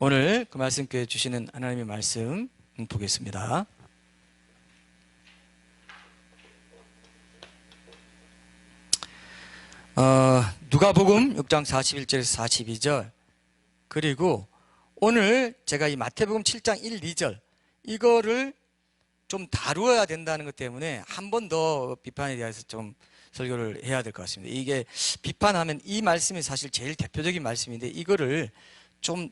오늘 그 말씀께 주시는 하나님의 말씀 보겠습니다. 누가복음 6장 41절에서 42절, 그리고 오늘 제가 이 마태복음 7장 1, 2절 이거를 좀 다루어야 된다는 것 때문에 한 번 더 비판에 대해서 좀 설교를 해야 될 것 같습니다. 이게 비판하면 이 말씀이 사실 제일 대표적인 말씀인데 이거를 좀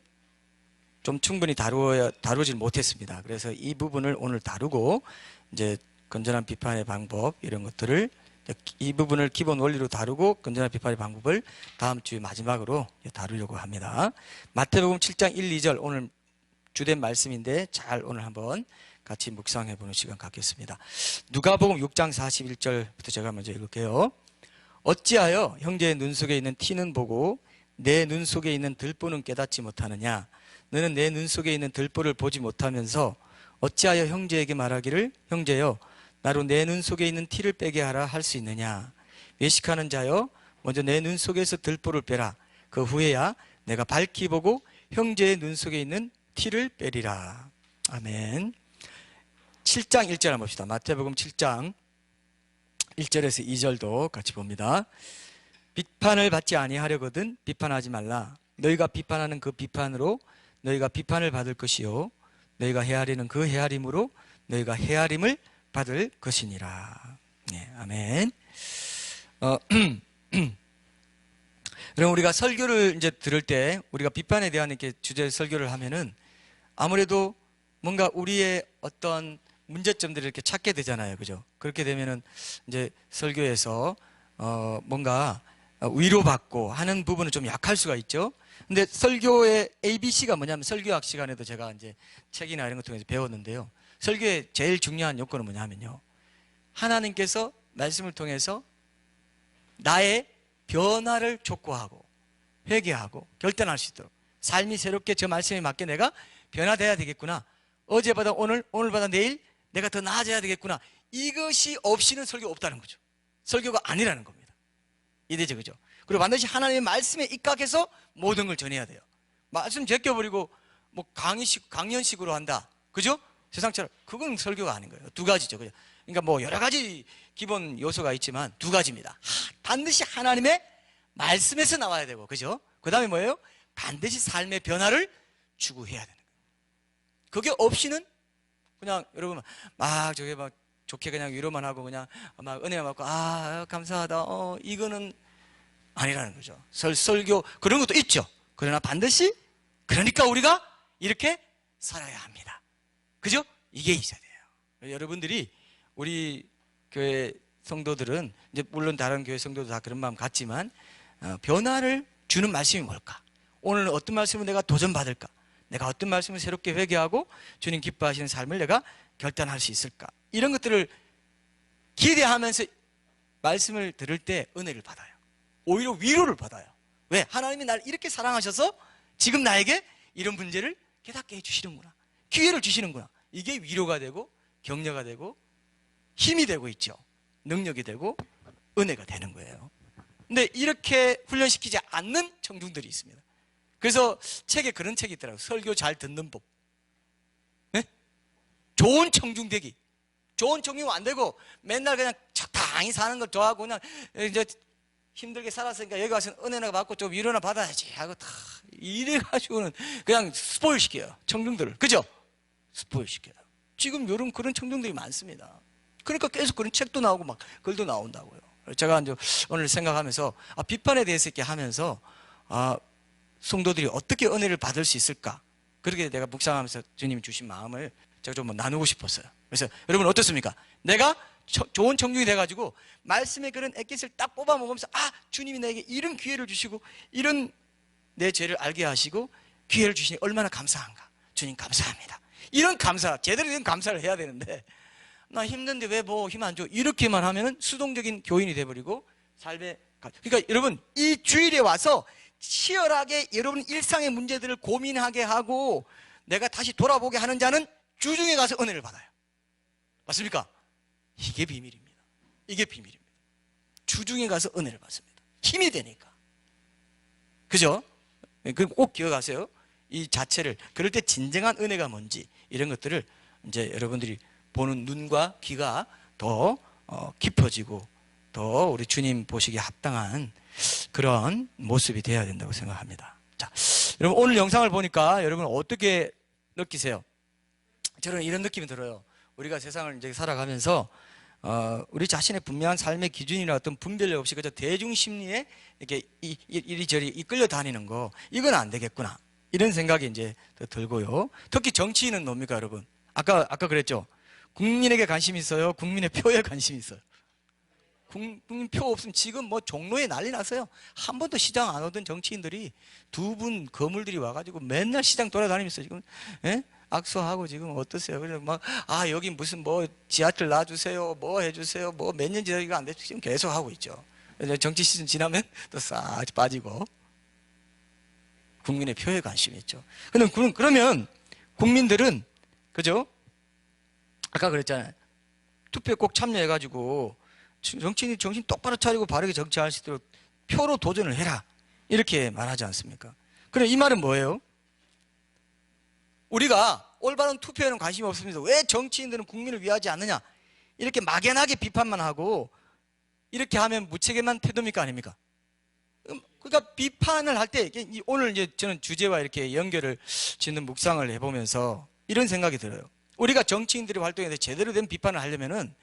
충분히 다루질 못했습니다. 그래서 이 부분을 오늘 다루고 이제 건전한 비판의 방법 이런 것들을 이 부분을 기본 원리로 다루고 건전한 비판의 방법을 다음 주 마지막으로 다루려고 합니다. 마태복음 7장 1, 2절 오늘 주된 말씀인데 잘 오늘 한번 같이 묵상해 보는 시간 갖겠습니다. 누가복음 6장 41절부터 제가 먼저 읽을게요. 어찌하여 형제의 눈 속에 있는 티는 보고 내 눈 속에 있는 들보는 깨닫지 못하느냐? 너는 내 눈 속에 있는 들보를 보지 못하면서 어찌하여 형제에게 말하기를 형제여 나로 내 눈 속에 있는 티를 빼게 하라 할 수 있느냐? 외식하는 자여 먼저 내 눈 속에서 들보를 빼라. 그 후에야 내가 밝히 보고 형제의 눈 속에 있는 티를 빼리라. 아멘. 7장 1절 한번 봅시다. 마태복음 7장 1절에서 2절도 같이 봅니다. 비판을 받지 아니하려거든 비판하지 말라. 너희가 비판하는 그 비판으로 너희가 비판을 받을 것이요 너희가 헤아리는 그 헤아림으로 너희가 헤아림을 받을 것이니라. 네, 아멘. 그럼 우리가 설교를 이제 들을 때 우리가 비판에 대한 이렇게 주제 설교를 하면은 아무래도 뭔가 우리의 어떤 문제점들을 이렇게 찾게 되잖아요. 그죠? 그렇게 되면은 이제 설교에서 뭔가 위로받고 하는 부분은 좀 약할 수가 있죠. 근데 설교의 ABC가 뭐냐면 설교학 시간에도 제가 이제 책이나 이런 것 통해서 배웠는데요. 설교의 제일 중요한 요건은 뭐냐면요. 하나님께서 말씀을 통해서 나의 변화를 촉구하고 회개하고 결단할 수 있도록 삶이 새롭게 저 말씀에 맞게 내가 변화돼야 되겠구나. 어제보다 오늘, 오늘보다 내일 내가 더 나아져야 되겠구나. 이것이 없이는 설교 없다는 거죠. 설교가 아니라는 겁니다. 이해되죠? 그죠? 그리고 반드시 하나님의 말씀에 입각해서 모든 걸 전해야 돼요. 말씀 제껴버리고 뭐 강연식으로 한다. 그죠? 세상처럼. 그건 설교가 아닌 거예요. 두 가지죠. 그죠? 그러니까 뭐 여러 가지 기본 요소가 있지만 두 가지입니다. 반드시 하나님의 말씀에서 나와야 되고, 그죠? 그 다음에 뭐예요? 반드시 삶의 변화를 추구해야 되는 거예요. 그게 없이는 그냥 여러분 막 저게 막 좋게 그냥 위로만 하고 그냥 막 은혜만 받고 감사하다 이거는 아니라는 거죠. 설교 그런 것도 있죠. 그러나 반드시 그러니까 우리가 이렇게 살아야 합니다. 그죠? 이게 있어야 돼요. 여러분들이 우리 교회 성도들은 이제 물론 다른 교회 성도도 다 그런 마음 같지만 변화를 주는 말씀이 뭘까? 오늘 어떤 말씀을 내가 도전받을까? 내가 어떤 말씀을 새롭게 회개하고 주님 기뻐하시는 삶을 내가 결단할 수 있을까? 이런 것들을 기대하면서 말씀을 들을 때 은혜를 받아요. 오히려 위로를 받아요. 왜? 하나님이 나를 이렇게 사랑하셔서 지금 나에게 이런 문제를 깨닫게 해주시는구나. 기회를 주시는구나. 이게 위로가 되고 격려가 되고 힘이 되고 있죠. 능력이 되고 은혜가 되는 거예요. 근데 이렇게 훈련시키지 않는 청중들이 있습니다. 그래서 책에 그런 책이 있더라고요. 설교 잘 듣는 법. 네? 좋은 청중 되기. 좋은 청중 안 되고 맨날 그냥 적당히 사는 걸 좋아하고 그냥 이제 힘들게 살았으니까 여기 와서 은혜나 받고 좀 위로나 받아야지 하고 다 이래가지고는 그냥 스포일 시켜요. 청중들을. 그죠? 스포일 시켜요. 지금 요런 그런 청중들이 많습니다. 그러니까 계속 그런 책도 나오고 막 글도 나온다고요. 제가 이제 오늘 생각하면서 비판에 대해서 이렇게 하면서 성도들이 어떻게 은혜를 받을 수 있을까? 그렇게 내가 묵상하면서 주님이 주신 마음을 제가 좀 나누고 싶었어요. 그래서 여러분 어떻습니까? 내가 좋은 청중이 돼가지고 말씀의 그런 엑깃을 딱 뽑아 먹으면서 주님이 나에게 이런 기회를 주시고 이런 내 죄를 알게 하시고 기회를 주시니 얼마나 감사한가. 주님 감사합니다. 이런 감사, 제대로 된 감사를 해야 되는데 나 힘든데 왜 뭐 힘 안 줘? 이렇게만 하면은 수동적인 교인이 돼버리고 삶에 그러니까 여러분 이 주일에 와서 치열하게 여러분 일상의 문제들을 고민하게 하고 내가 다시 돌아보게 하는 자는 주중에 가서 은혜를 받아요. 맞습니까? 이게 비밀입니다. 이게 비밀입니다. 주중에 가서 은혜를 받습니다. 힘이 되니까. 그죠? 그거 꼭 기억하세요. 이 자체를, 그럴 때 진정한 은혜가 뭔지 이런 것들을 이제 여러분들이 보는 눈과 귀가 더 깊어지고 더 우리 주님 보시기에 합당한 그런 모습이 되어야 된다고 생각합니다. 자, 여러분 오늘 영상을 보니까 여러분 어떻게 느끼세요? 저는 이런 느낌이 들어요. 우리가 세상을 이제 살아가면서 우리 자신의 분명한 삶의 기준이나 어떤 분별력 없이 그저 대중심리에 이렇게 이리저리 이끌려 다니는 거, 이건 안 되겠구나, 이런 생각이 이제 더 들고요. 특히 정치인은 뭡니까, 여러분? 아까 그랬죠. 국민에게 관심이 있어요? 국민의 표에 관심이 있어요? 국민 표 없으면 지금 뭐 종로에 난리 났어요. 한 번도 시장 안 오던 정치인들이 두 분 거물들이 와가지고 맨날 시장 돌아다니면서 지금, 예? 악수하고 지금 어떠세요? 그래서 막, 여기 무슨 뭐 지하철 놔주세요, 뭐 해주세요, 뭐 몇 년 지나기가 안 됐죠. 지금 계속 하고 있죠. 정치 시즌 지나면 또 싹 빠지고. 국민의 표에 관심이 있죠. 그러면 국민들은, 그죠? 아까 그랬잖아요. 투표에 꼭 참여해가지고 정치인이 정신 똑바로 차리고 바르게 정치할 수 있도록 표로 도전을 해라, 이렇게 말하지 않습니까? 그럼 이 말은 뭐예요? 우리가 올바른 투표에는 관심이 없습니다. 왜 정치인들은 국민을 위하지 않느냐, 이렇게 막연하게 비판만 하고 이렇게 하면 무책임한 태도입니까, 아닙니까? 그러니까 비판을 할 때, 오늘 이제 저는 주제와 이렇게 연결을 짓는 묵상을 해보면서 이런 생각이 들어요. 우리가 정치인들이 활동해서 제대로 된 비판을 하려면은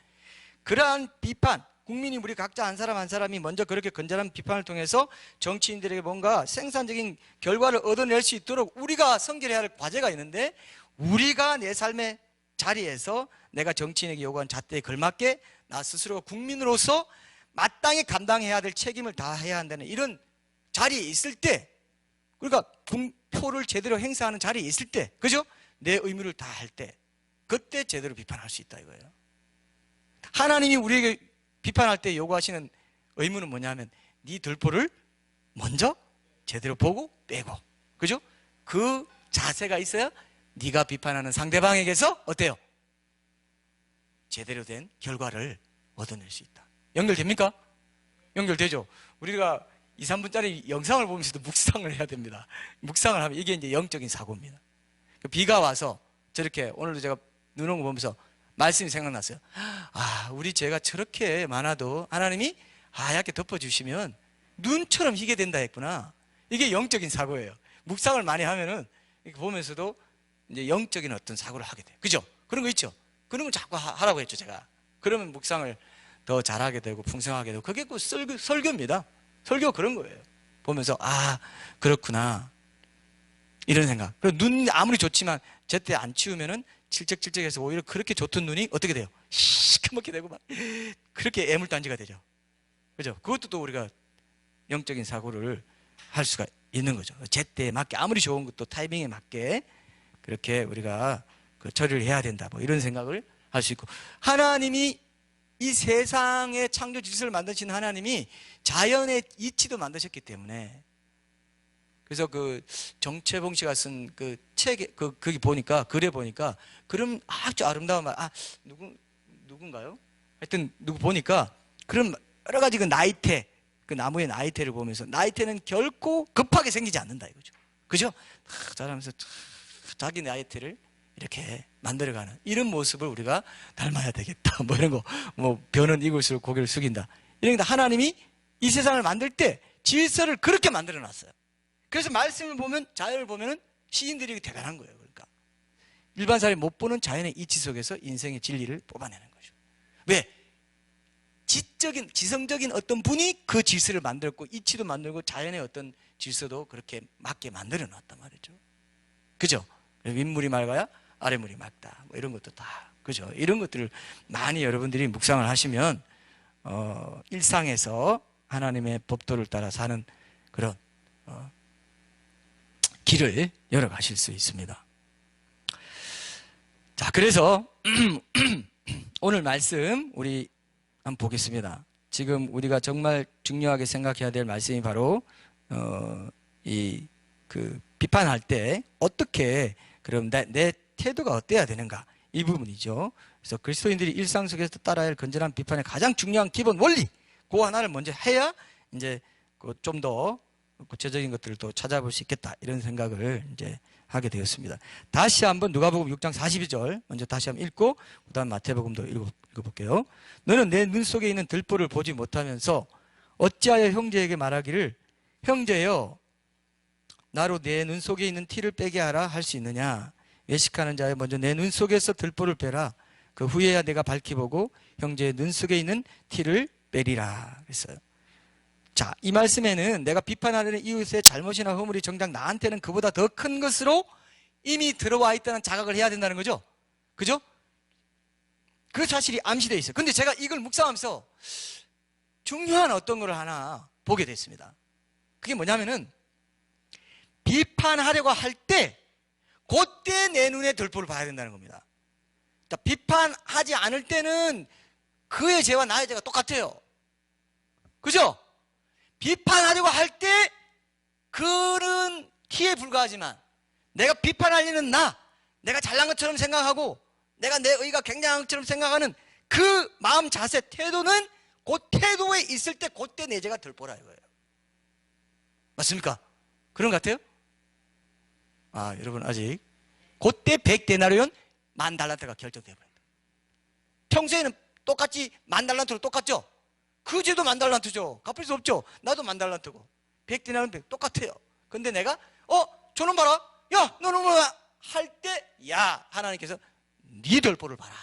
그러한 비판, 국민이 우리 각자 한 사람 한 사람이 먼저 그렇게 건전한 비판을 통해서 정치인들에게 뭔가 생산적인 결과를 얻어낼 수 있도록 우리가 선결해야 할 과제가 있는데, 우리가 내 삶의 자리에서 내가 정치인에게 요구한 잣대에 걸맞게 나 스스로 국민으로서 마땅히 감당해야 될 책임을 다해야 한다는 이런 자리에 있을 때, 그러니까 표를 제대로 행사하는 자리에 있을 때, 그죠? 내 의무를 다할 때, 그때 제대로 비판할 수 있다 이거예요. 하나님이 우리에게 비판할 때 요구하시는 의무는 뭐냐면, 네 들보를 먼저 제대로 보고 빼고, 그죠? 그 자세가 있어야 네가 비판하는 상대방에게서 어때요? 제대로 된 결과를 얻어낼 수 있다. 연결됩니까? 연결되죠? 우리가 2, 3분짜리 영상을 보면서도 묵상을 해야 됩니다. 묵상을 하면 이게 이제 영적인 사고입니다. 비가 와서 저렇게, 오늘도 제가 눈 온 거 보면서 말씀이 생각났어요. 우리 죄가 저렇게 많아도 하나님이 하얗게 덮어주시면 눈처럼 희게 된다 했구나. 이게 영적인 사고예요. 묵상을 많이 하면은 이렇게 보면서도 이제 영적인 어떤 사고를 하게 돼요. 그죠? 그런 거 있죠? 그런 걸 자꾸 하라고 했죠, 제가. 그러면 묵상을 더 잘하게 되고 풍성하게 되고, 그게 그 설교입니다. 설교 그런 거예요. 보면서 그렇구나, 이런 생각. 그리고 눈 아무리 좋지만 제때 안 치우면은 질척질척해서 오히려 그렇게 좋던 눈이 어떻게 돼요? 시커멓게 되고 막 그렇게 애물단지가 되죠. 그죠? 그것도 또 우리가 영적인 사고를 할 수가 있는 거죠. 제때에 맞게, 아무리 좋은 것도 타이밍에 맞게 그렇게 우리가 그 처리를 해야 된다, 뭐 이런 생각을 할 수 있고, 하나님이 이 세상의 창조 질서를 만드신 하나님이 자연의 이치도 만드셨기 때문에, 그래서 그 정채봉 씨가 쓴 그 책에 거기 보니까, 글에 보니까, 그럼 아주 아름다운 말, 누군가요? 하여튼 누구 보니까 그런 여러 가지 그 나이테, 그 나무의 나이테를 보면서, 나이테는 결코 급하게 생기지 않는다 이거죠. 그죠? 자라면서 자기 나이테를 이렇게 만들어가는 이런 모습을 우리가 닮아야 되겠다. 뭐 이런 거, 뭐 벼는 익을수록 고개를 숙인다. 이런 게 하나님이 이 세상을 만들 때 질서를 그렇게 만들어 놨어요. 그래서 말씀을 보면, 자연을 보면은 시인들이 대단한 거예요. 그러니까 일반 사람이 못 보는 자연의 이치 속에서 인생의 진리를 뽑아내는 거죠. 왜? 지성적인 어떤 분이 그 질서를 만들었고, 이치도 만들고, 자연의 어떤 질서도 그렇게 맞게 만들어 놨단 말이죠. 그죠? 윗물이 맑아야 아랫물이 맑다, 뭐 이런 것도 다, 그죠? 이런 것들을 많이 여러분들이 묵상을 하시면 일상에서 하나님의 법도를 따라 사는 그런 길을 열어가실 수 있습니다. 자, 그래서 오늘 말씀 우리 한번 보겠습니다. 지금 우리가 정말 중요하게 생각해야 될 말씀이 바로 비판할 때 어떻게, 그럼 내 태도가 어때야 되는가, 이 부분이죠. 그래서 그리스도인들이 일상 속에서 따라야 할 건전한 비판의 가장 중요한 기본 원리, 그 하나를 먼저 해야 이제 좀 더 구체적인 것들을 또 찾아볼 수 있겠다, 이런 생각을 이제 하게 되었습니다. 다시 한번 누가복음 6장 42절 먼저 다시 한번 읽고 그다음 마태복음도 읽어볼게요. 너는 내 눈 속에 있는 들보를 보지 못하면서 어찌하여 형제에게 말하기를 형제여 나로 내 눈 속에 있는 티를 빼게 하라 할 수 있느냐. 외식하는 자여 먼저 내 눈 속에서 들보를 빼라. 그 후에야 내가 밝히 보고 형제의 눈 속에 있는 티를 빼리라 그랬어요. 자, 이 말씀에는 내가 비판하는 이웃의 잘못이나 허물이 정작 나한테는 그보다 더 큰 것으로 이미 들어와 있다는 자각을 해야 된다는 거죠. 그죠? 그 사실이 암시되어 있어요. 근데 제가 이걸 묵상하면서 중요한 어떤 걸 하나 보게 됐습니다. 그게 뭐냐면은 비판하려고 할 때 그때 내 눈에 들보를 봐야 된다는 겁니다. 자, 비판하지 않을 때는 그의 죄와 나의 죄가 똑같아요. 그죠? 비판하려고 할 때 그는 티에 불과하지만 내가 비판하려는 내가 잘난 것처럼 생각하고 내가 내 의가 굉장한 것처럼 생각하는 그 마음, 자세, 태도는 그 태도에 있을 때 그때 내 죄가 덜 보라 이거예요. 맞습니까? 그런 것 같아요? 여러분 아직 그때 100데나리온 10,000달란트가 결정되어 버립니다. 평소에는 똑같이 10,000달란트로 똑같죠? 그 죄도 10,000달란트죠. 갚을 수 없죠. 나도 10,000달란트고 100데나리온 똑같아요. 근데 내가 저놈 봐라, 야 너는 뭐야 할 때 야 하나님께서 네 덜보를 봐라.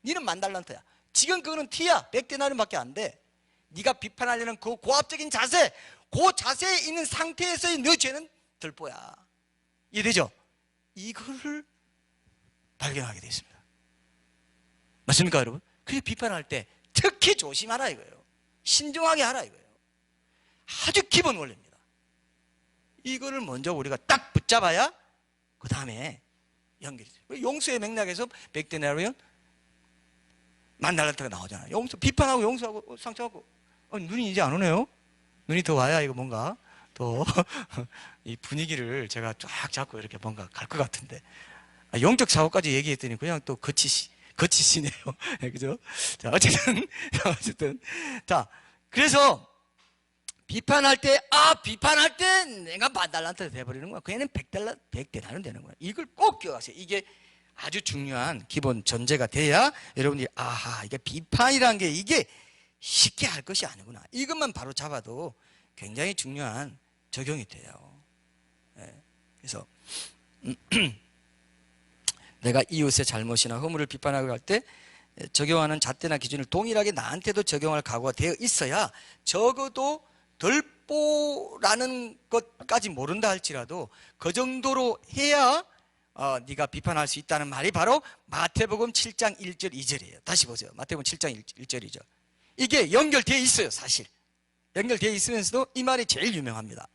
니는 10,000달란트야. 지금 그거는 티야. 100데나리온밖에 안 돼. 네가 비판하려는 그 고압적인 자세, 그 자세에 있는 상태에서의 너 죄는 덜보야. 이해되죠? 이거를 발견하게 됐습니다. 맞습니까 여러분? 그게 비판할 때 특히 조심하라 이거예요. 신중하게 하라 이거예요. 아주 기본 원리입니다. 이거를 먼저 우리가 딱 붙잡아야 그 다음에 연결이 돼요. 용서의 맥락에서 100데나리온 10,000달란트가 나오잖아요. 용서, 비판하고 용서하고 상처하고 눈이 이제 안 오네요. 눈이 더 와야 이거 뭔가 더 이 분위기를 제가 쫙 잡고 이렇게 뭔가 갈 것 같은데 영적 사고까지 얘기했더니 그냥 또 거치시네요. 그죠? 자, 어쨌든 자, 그래서 비판할 때 내가 10,000달란트 돼버리는 거야. 그애는 100데나리온 되는 거야. 이걸 꼭 기억하세요. 이게 아주 중요한 기본 전제가 돼야 여러분들이 이게 비판이라는 게 이게 쉽게 할 것이 아니구나. 이것만 바로 잡아도 굉장히 중요한 적용이 돼요. 그래서 내가 이웃의 잘못이나 허물을 비판하고 할 때 적용하는 잣대나 기준을 동일하게 나한테도 적용할 각오가 되어 있어야 적어도 덜보라는 것까지 모른다 할지라도 그 정도로 해야 네가 비판할 수 있다는 말이 바로 마태복음 7장 1절 2절이에요. 다시 보세요. 마태복음 7장 1절 2절. 이게 연결되어 있어요. 사실 연결되어 있으면서도 이 말이 제일 유명합니다.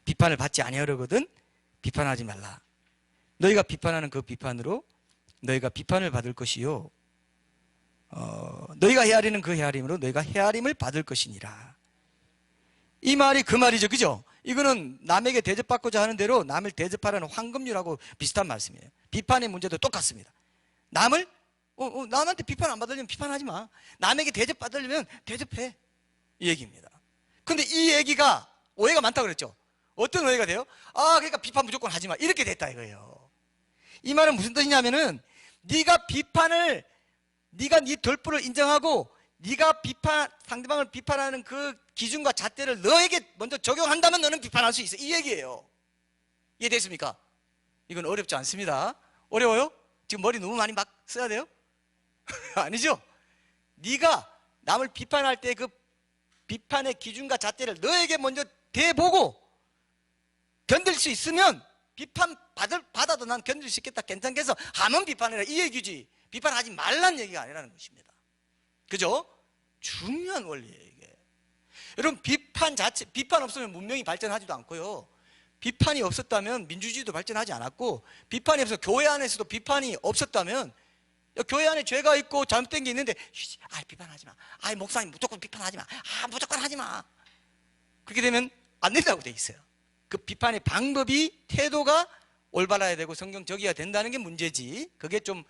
비판을 받지 아니하려거든 비판하지 말라. 너희가 비판하는 그 비판으로 너희가 비판을 받을 것이요 너희가 헤아리는 그 헤아림으로 너희가 헤아림을 받을 것이니라. 이 말이 그 말이죠. 그죠? 이거는 남에게 대접받고자 하는 대로 남을 대접하라는 황금률하고 비슷한 말씀이에요. 비판의 문제도 똑같습니다. 남한테 비판 안 받으려면 비판하지 마. 남에게 대접받으려면 대접해. 이 얘기입니다. 근데 이 얘기가 오해가 많다고 그랬죠. 어떤 오해가 돼요? 그러니까 비판 무조건 하지 마. 이렇게 됐다 이거예요. 이 말은 무슨 뜻이냐면은 네가 네 덜보를 인정하고 네가 상대방을 비판하는 그 기준과 잣대를 너에게 먼저 적용한다면 너는 비판할 수 있어. 이 얘기예요. 이해됐습니까? 이건 어렵지 않습니다. 어려워요? 지금 머리 너무 많이 막 써야 돼요? 아니죠? 네가 남을 비판할 때 그 비판의 기준과 잣대를 너에게 먼저 대보고 견딜 수 있으면 비판 받아도 난 견딜 수 있겠다, 괜찮겠어 하면 비판해라, 이 얘기지. 비판하지 말란 얘기가 아니라는 것입니다. 그죠? 중요한 원리예요 이게. 여러분 비판 없으면 문명이 발전하지도 않고요, 비판이 없었다면 민주주의도 발전하지 않았고, 비판이 없어서 교회 안에서도 비판이 없었다면 교회 안에 죄가 있고 잘못된 게 있는데 비판하지 마. 목사님 무조건 비판하지 마. 무조건 하지 마. 그렇게 되면 안 된다고 돼 있어요. 그 비판의 방법이, 태도가 올바라야 되고 성경적이어야 된다는 게 문제지. 그게 좀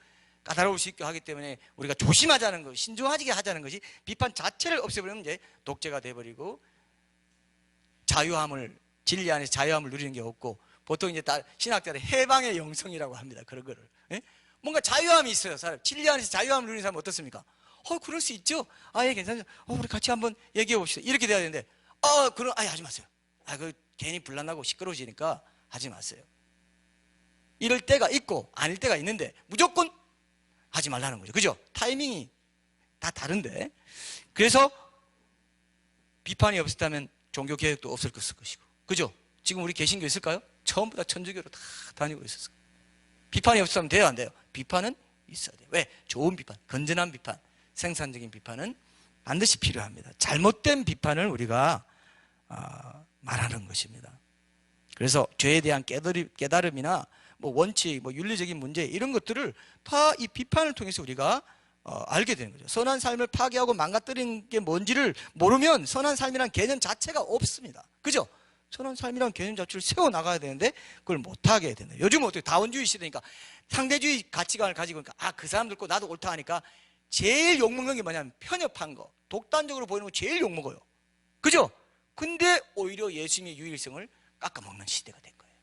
까다로울 수 있게 하기 때문에 우리가 조심하자는 것, 신중하게 하자는 것이, 비판 자체를 없애버리면 이제 독재가 돼버리고 진리 안에서 자유함을 누리는 게 없고, 보통 이제 신학자들이 해방의 영성이라고 합니다. 그런 거를. 예? 뭔가 자유함이 있어요. 사람. 진리 안에서 자유함을 누리는 사람은 어떻습니까? 그럴 수 있죠. 예, 괜찮죠. 우리 같이 한번 얘기해 봅시다. 이렇게 돼야 되는데, 그럼, 하지 마세요. 괜히 불난나고 시끄러워지니까 하지 마세요. 이럴 때가 있고, 아닐 때가 있는데, 무조건 하지 말라는 거죠. 그죠? 타이밍이 다 다른데. 그래서 비판이 없었다면 종교개혁도 없을 것이고. 그죠? 지금 우리 개신교 있을까요? 전부 다 천주교로 다 다니고 있었어요. 비판이 없으면 돼요, 안 돼요? 비판은 있어야 돼요. 왜? 좋은 비판, 건전한 비판, 생산적인 비판은 반드시 필요합니다. 잘못된 비판을 우리가 말하는 것입니다. 그래서 죄에 대한 깨달음이나 원칙, 윤리적인 문제 이런 것들을 다 이 비판을 통해서 우리가 알게 되는 거죠. 선한 삶을 파괴하고 망가뜨리는 게 뭔지를 모르면 선한 삶이라는 개념 자체가 없습니다. 그죠? 선한 삶이라는 개념 자체를 세워나가야 되는데 그걸 못하게 되는 거예요. 요즘은 어떻게 다원주의 시대니까 상대주의 가치관을 가지고 있으니까 나도 그 사람 듣고 나도 옳다 하니까 제일 욕먹는 게 뭐냐면 편협한 거, 독단적으로 보이는 거 제일 욕먹어요. 그죠? 근데 오히려 예수님의 유일성을 깎아먹는 시대가 된 거예요.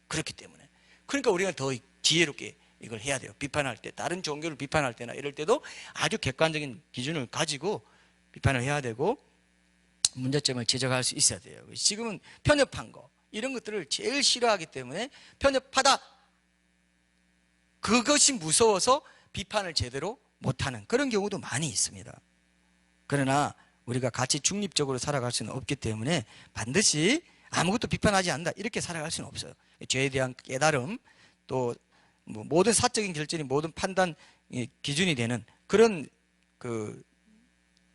그렇기 때문에. 그러니까 우리가 더 지혜롭게 이걸 해야 돼요. 비판할 때, 다른 종교를 비판할 때나 이럴 때도 아주 객관적인 기준을 가지고 비판을 해야 되고 문제점을 지적할 수 있어야 돼요. 지금은 편협한 거, 이런 것들을 제일 싫어하기 때문에 편협하다, 그것이 무서워서 비판을 제대로 못하는 그런 경우도 많이 있습니다. 그러나 우리가 같이 중립적으로 살아갈 수는 없기 때문에 반드시 아무것도 비판하지 않는다 이렇게 살아갈 수는 없어요. 죄에 대한 깨달음, 또 모든 사적인 결정이 모든 판단 기준이 되는 그런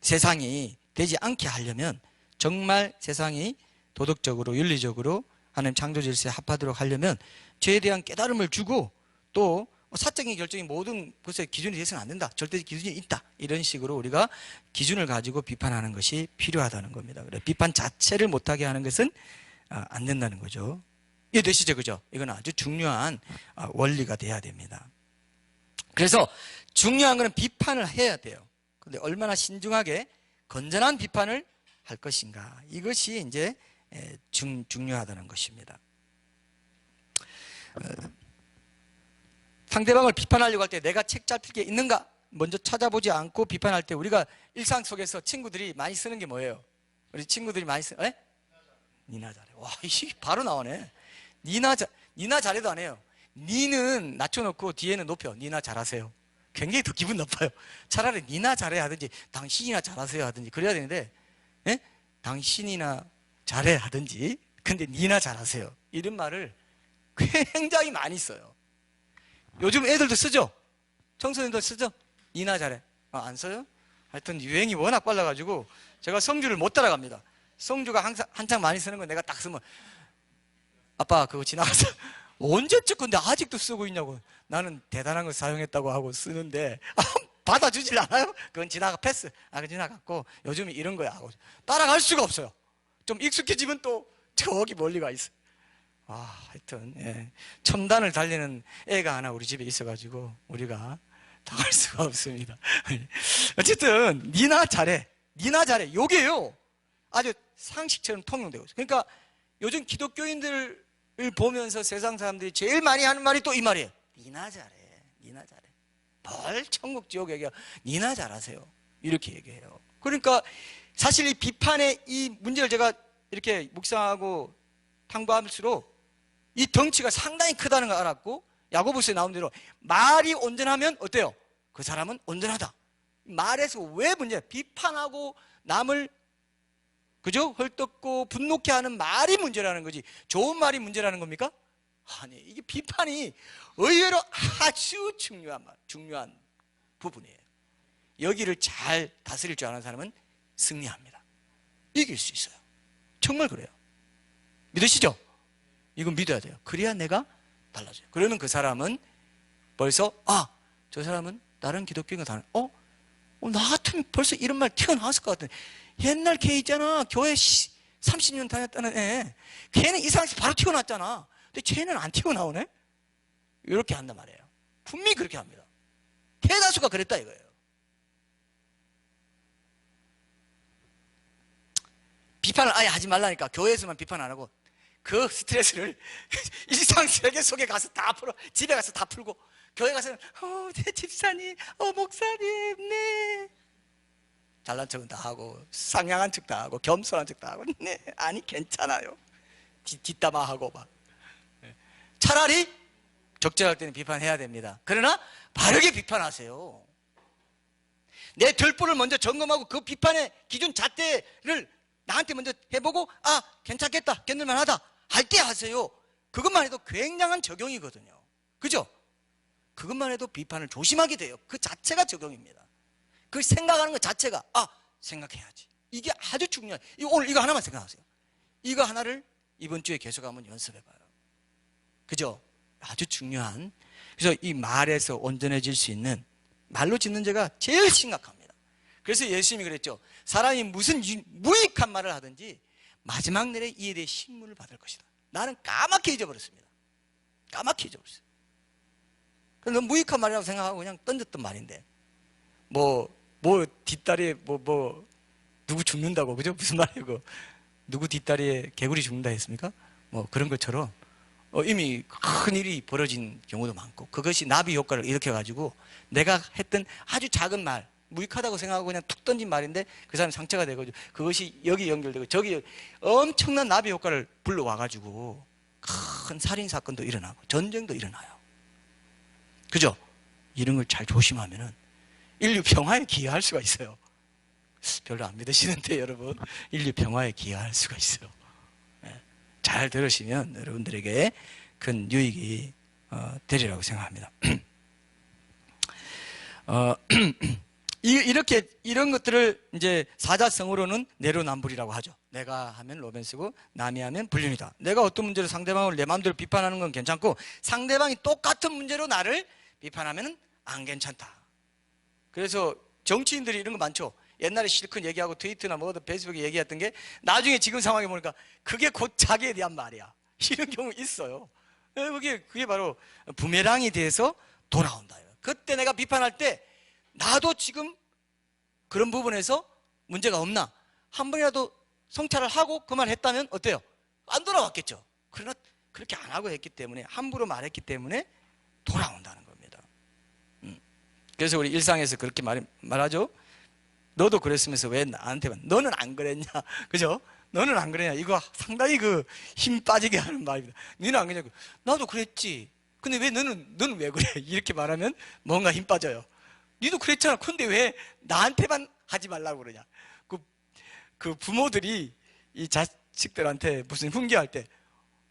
세상이 되지 않게 하려면, 정말 세상이 도덕적으로 윤리적으로 하나님 창조 질서에 합하도록 하려면 죄에 대한 깨달음을 주고, 또 사적인 결정이 모든 것에 기준이 되어서는 안 된다, 절대적 기준이 있다, 이런 식으로 우리가 기준을 가지고 비판하는 것이 필요하다는 겁니다. 그래, 비판 자체를 못하게 하는 것은 안 된다는 거죠. 이해되시죠? 그죠? 이건 아주 중요한 원리가 돼야 됩니다. 그래서 중요한 것은 비판을 해야 돼요. 근데 얼마나 신중하게 건전한 비판을 할 것인가, 이것이 이제 중요하다는 것입니다. 상대방을 비판하려고 할 때 내가 책 잡힐 게 있는가 먼저 찾아보지 않고 비판할 때, 우리가 일상 속에서 친구들이 많이 쓰는 게 뭐예요? 우리 친구들이 많이 쓰는, 니나 잘해. 와, 이게 바로 나오네. 니나 잘해도 안 해요. 니는 낮춰놓고 뒤에는 높여. 니나 잘하세요. 굉장히 더 기분 나빠요. 차라리 니나 잘해 하든지 당신이나 잘하세요 하든지 그래야 되는데, 당신이나 잘해 하든지, 근데 니나 잘하세요, 이런 말을 굉장히 많이 써요. 요즘 애들도 쓰죠? 청소년들 쓰죠? 니나 잘해. 안 써요? 하여튼 유행이 워낙 빨라가지고 제가 성주를 못 따라갑니다. 성주가 한창 많이 쓰는 건 내가 딱 쓰면 아빠 그거 지나가서 언제쯤 건데 아직도 쓰고 있냐고. 나는 대단한 걸 사용했다고 하고 쓰는데 받아주질 않아요? 그건 패스. 그건 지나갔고 요즘은 이런 거야 하고 따라갈 수가 없어요. 좀 익숙해지면 또 저기 멀리 가 있어요. 하여튼 첨단을 달리는 애가 하나 우리 집에 있어가지고 우리가 당할 수가 없습니다. 어쨌든 니나 잘해, 니나 잘해, 요게요 아주 상식처럼 통용되고 있어요. 그러니까 요즘 기독교인들을 보면서 세상 사람들이 제일 많이 하는 말이 또 이 말이에요. 니나 잘해, 니나 잘해. 뭘 천국 지옥 얘기야, 니나 잘하세요, 이렇게 얘기해요. 그러니까 사실 이 비판의 이 문제를 제가 이렇게 묵상하고 탐구할수록 이 덩치가 상당히 크다는 걸 알았고, 야고보서에 나온 대로 말이 온전하면 어때요? 그 사람은 온전하다. 말에서 왜 문제야? 비판하고 남을 그죠? 헐뜯고 분노케 하는 말이 문제라는 거지 좋은 말이 문제라는 겁니까? 아니, 이게 비판이 의외로 아주 중요한 부분이에요. 여기를 잘 다스릴 줄 아는 사람은 승리합니다. 이길 수 있어요. 정말 그래요. 믿으시죠? 이건 믿어야 돼요. 그래야 내가 달라져요. 그러면 그 사람은 벌써 저 사람은 다른 기독교인과 다른 나 같으면 벌써 이런 말 튀어나왔을 것 같은데, 옛날 걔 있잖아, 교회 30년 다녔다는 애, 걔는 이상해서 바로 튀어나왔잖아. 근데 쟤는 안 튀어나오네? 이렇게 한단 말이에요. 분명히 그렇게 합니다. 대다수가 그랬다 이거예요. 비판을 아예 하지 말라니까 교회에서만 비판 안 하고 그 스트레스를 일상 세계 속에 가서 다 풀어. 집에 가서 다 풀고, 교회 가서는 네 집사님, 목사님, 네 잘난 척은 다 하고, 상냥한 척도 하고, 겸손한 척도 하고, 네 아니 괜찮아요, 뒷담화하고 막. 차라리 적절할 때는 비판해야 됩니다. 그러나 바르게 비판하세요. 내 들보를 먼저 점검하고 그 비판의 기준 잣대를 나한테 먼저 해보고, 아 괜찮겠다, 견딜만하다 할 때 하세요. 그것만 해도 굉장한 적용이거든요. 그죠? 그것만 해도 비판을 조심하게 돼요. 그 자체가 적용입니다. 그 생각하는 것 자체가, 아 생각해야지, 이게 아주 중요해요. 오늘 이거 하나만 생각하세요. 이거 하나를 이번 주에 계속 한번 연습해봐요. 그죠? 아주 중요한. 그래서 이 말에서 온전해질 수 있는, 말로 짓는 죄가 제일 심각합니다. 그래서 예수님이 그랬죠. 사람이 무슨 무익한 말을 하든지 마지막 날에 이에 대해 신문을 받을 것이다. 나는 까맣게 잊어버렸습니다. 까맣게 잊어버렸어요. 그래서 무익한 말이라고 생각하고 그냥 던졌던 말인데, 뭐 뒷다리에 누구 죽는다고, 그죠? 무슨 말이고, 누구 뒷다리에 개구리 죽는다 했습니까? 뭐 그런 것처럼 이미 큰 일이 벌어진 경우도 많고, 그것이 나비 효과를 일으켜가지고 내가 했던 아주 작은 말, 무익하다고 생각하고 그냥 툭 던진 말인데 그 사람이 상처가 되고, 그것이 여기 연결되고 저기 엄청난 나비 효과를 불러와가지고 큰 살인사건도 일어나고 전쟁도 일어나요. 그죠? 이런 걸 잘 조심하면은 인류 평화에 기여할 수가 있어요. 별로 안 믿으시는데 여러분, 인류 평화에 기여할 수가 있어요. 잘 들으시면 여러분들에게 큰 유익이 되리라고 생각합니다. 이런 것들을 이제 사자성어로는 내로남불이라고 하죠. 내가 하면 로맨스고 남이 하면 불륜이다. 내가 어떤 문제로 상대방을 내 마음대로 비판하는 건 괜찮고, 상대방이 똑같은 문제로 나를 비판하면 안 괜찮다. 그래서 정치인들이 이런 거 많죠. 옛날에 실컷 얘기하고 트위터나 뭐든 페이스북에 얘기했던 게 나중에 지금 상황에 보니까 그게 곧 자기에 대한 말이야. 이런 경우 있어요. 그게 바로 부메랑이 돼서 돌아온다. 그때 내가 비판할 때 나도 지금 그런 부분에서 문제가 없나, 한 번이라도 성찰을 하고 그 말 했다면 어때요? 안 돌아왔겠죠. 그러나 그렇게 안 하고 했기 때문에, 함부로 말했기 때문에 돌아온다는 겁니다. 그래서 우리 일상에서 그렇게 말하죠. 너도 그랬으면서 왜 나한테만, 너는 안 그랬냐, 그죠? 너는 안 그랬냐, 이거 상당히 힘 빠지게 하는 말입니다. 너는 안 그랬냐고. 나도 그랬지. 근데 왜 너는 왜 그래? 이렇게 말하면 뭔가 힘 빠져요. 니도 그랬잖아. 근데 왜 나한테만 하지 말라고 그러냐. 그 부모들이 이 자식들한테 무슨 훈계할 때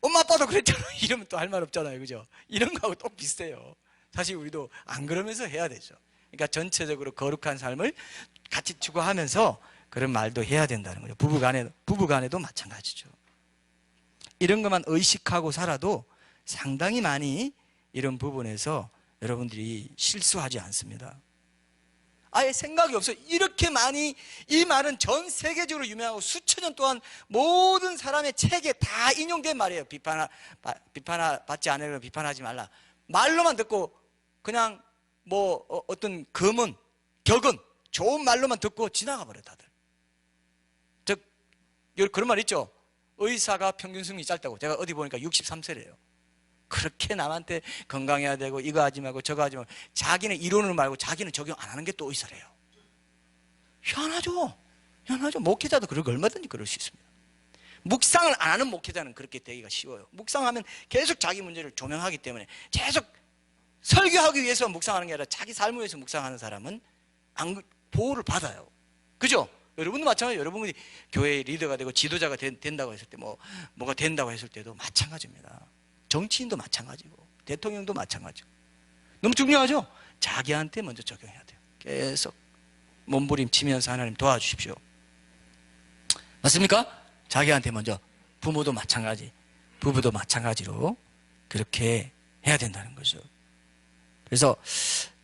엄마 아빠도 그랬잖아 이러면 또 할 말 없잖아요. 그죠? 이런 거하고 똑 비슷해요. 사실 우리도 안 그러면서 해야 되죠. 그러니까 전체적으로 거룩한 삶을 같이 추구하면서 그런 말도 해야 된다는 거죠. 부부간에도 마찬가지죠. 이런 것만 의식하고 살아도 상당히 많이 이런 부분에서 여러분들이 실수하지 않습니다. 아예 생각이 없어요. 이렇게 많이, 이 말은 전 세계적으로 유명하고 수천 년 동안 모든 사람의 책에 다 인용된 말이에요. 받지 않으려면 비판하지 말라. 말로만 듣고 그냥 어떤 격은 좋은 말로만 듣고 지나가 버려 다들. 즉 그런 말 있죠. 의사가 평균 수명이 짧다고. 제가 어디 보니까 63세래요. 그렇게 남한테 건강해야 되고 이거 하지 말고 저거 하지 말고, 자기는 이론을 말고 자기는 적용 안 하는 게 또 의사래요. 희한하죠. 목회자도 그렇게 얼마든지 그럴 수 있습니다. 묵상을 안 하는 목회자는 그렇게 되기가 쉬워요. 묵상하면 계속 자기 문제를 조명하기 때문에, 계속 설교하기 위해서 묵상하는 게 아니라 자기 삶을 위해서 묵상하는 사람은 보호를 받아요. 그죠? 여러분도 마찬가지예요. 여러분이 교회의 리더가 되고 지도자가 된다고 했을 때, 뭐가 된다고 했을 때도 마찬가지입니다. 정치인도 마찬가지고 대통령도 마찬가지고. 너무 중요하죠? 자기한테 먼저 적용해야 돼요. 계속 몸부림치면서 하나님 도와주십시오. 맞습니까? 자기한테 먼저. 부모도 마찬가지, 부부도 마찬가지로 그렇게 해야 된다는 거죠. 그래서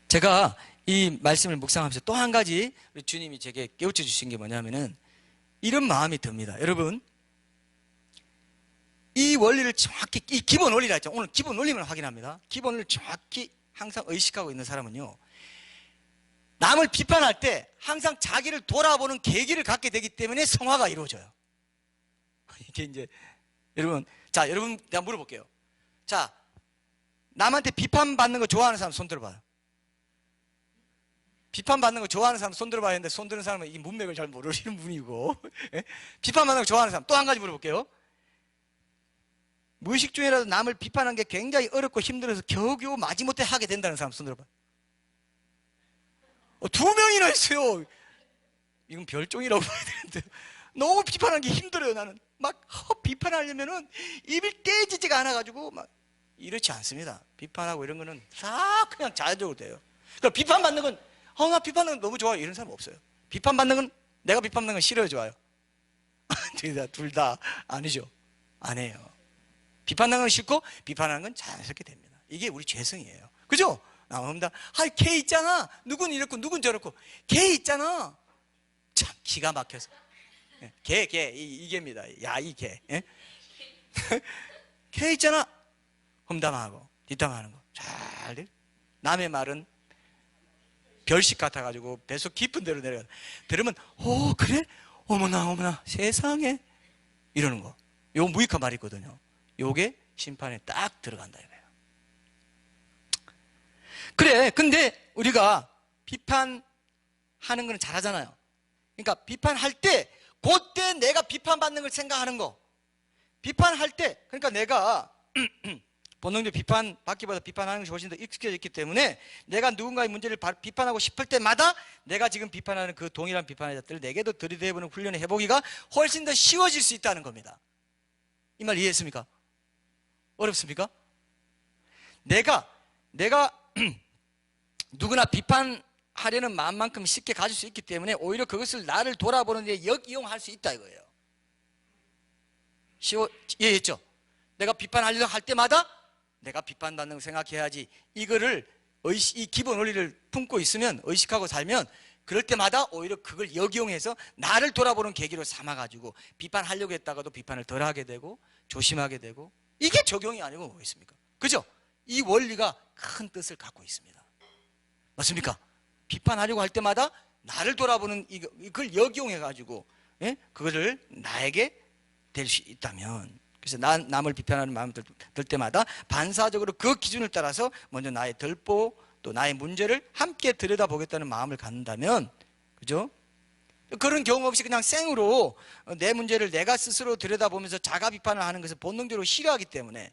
제가 이 말씀을 묵상하면서 또 한 가지 우리 주님이 제게 깨우쳐 주신 게 뭐냐면은 이런 마음이 듭니다. 여러분, 이 원리를 정확히, 이 기본 원리라 했죠. 오늘 기본 원리만 확인합니다. 기본 원리를 정확히 항상 의식하고 있는 사람은요, 남을 비판할 때 항상 자기를 돌아보는 계기를 갖게 되기 때문에 성화가 이루어져요. 이게 이제 여러분, 자, 여러분, 내가 물어볼게요. 자, 남한테 비판받는 거 좋아하는 사람 손 들어봐요. 비판받는 거 좋아하는 사람 손 들어봐야 하는데, 손 드는 사람은 이 문맥을 잘 모르시는 분이고. 예? 비판받는 거 좋아하는 사람. 또 한 가지 물어볼게요. 무의식 중이라도 남을 비판하는 게 굉장히 어렵고 힘들어서 겨우겨우 마지못해 하게 된다는 사람 손 들어봐요. 2명이나 있어요. 이건 별종이라고 봐야 되는데. 너무 비판하는 게 힘들어요, 나는. 막 비판하려면은 입이 떼지지가 않아가지고 막 이렇지 않습니다. 비판하고 이런 거는 다 그냥 자연적으로 돼요. 그러니까 비판받는 건 나 비판하는 건 너무 좋아요, 이런 사람 없어요. 비판받는 건, 내가 비판받는 건 싫어요, 좋아요? 둘 다 아니죠. 안 해요. 비판하는 건 싫고 비판하는 건 자연스럽게 됩니다. 이게 우리 죄성이에요. 그죠? 나옵니다. 걔 있잖아. 누군 이렇고 누군 저렇고. 걔 있잖아. 참 기가 막혀서. 이개입니다. 야, 이 개. 예? 걔 있잖아. 험담하고 뒷담하는 거. 잘 돼. 남의 말은 별식 같아가지고 뱃속 깊은 데로 내려가. 들으면 그래? 어머나 세상에 이러는 거. 요 무익한 말이 있거든요. 요게 심판에 딱 들어간다 이거예요. 그래, 근데 우리가 비판하는 건 잘하잖아요. 그러니까 비판할 때 그때 내가 비판받는 걸 생각하는 거. 비판할 때, 그러니까 내가 본능적으로 비판받기보다 비판하는 것이 훨씬 더 익숙해졌기 때문에 내가 누군가의 문제를 비판하고 싶을 때마다 내가 지금 비판하는 그 동일한 비판의 자들을 내게도 들이대보는 훈련을 해보기가 훨씬 더 쉬워질 수 있다는 겁니다. 이 말 이해했습니까? 어렵습니까? 내가 누구나 비판하려는 마음만큼 쉽게 가질 수 있기 때문에 오히려 그것을 나를 돌아보는 데 역이용할 수 있다 이거예요. 이해했죠? 내가 비판하려고 할 때마다 내가 비판받는 걸 생각해야지, 이거를 이 기본 원리를 품고 있으면, 의식하고 살면 그럴 때마다 오히려 그걸 역이용해서 나를 돌아보는 계기로 삼아가지고 비판하려고 했다가도 비판을 덜 하게 되고 조심하게 되고, 이게 적용이 아니고 뭐겠습니까? 그죠? 이 원리가 큰 뜻을 갖고 있습니다. 맞습니까? 비판하려고 할 때마다 나를 돌아보는 이걸 역이용해가지고, 예? 그거를 나에게 될 수 있다면, 그래서 남을 비판하는 마음을 들 때마다 반사적으로 그 기준을 따라서 먼저 나의 덜보 또 나의 문제를 함께 들여다보겠다는 마음을 갖는다면, 그죠? 그런 경우 없이 그냥 생으로 내 문제를 내가 스스로 들여다보면서 자가 비판을 하는 것을 본능적으로 싫어하기 때문에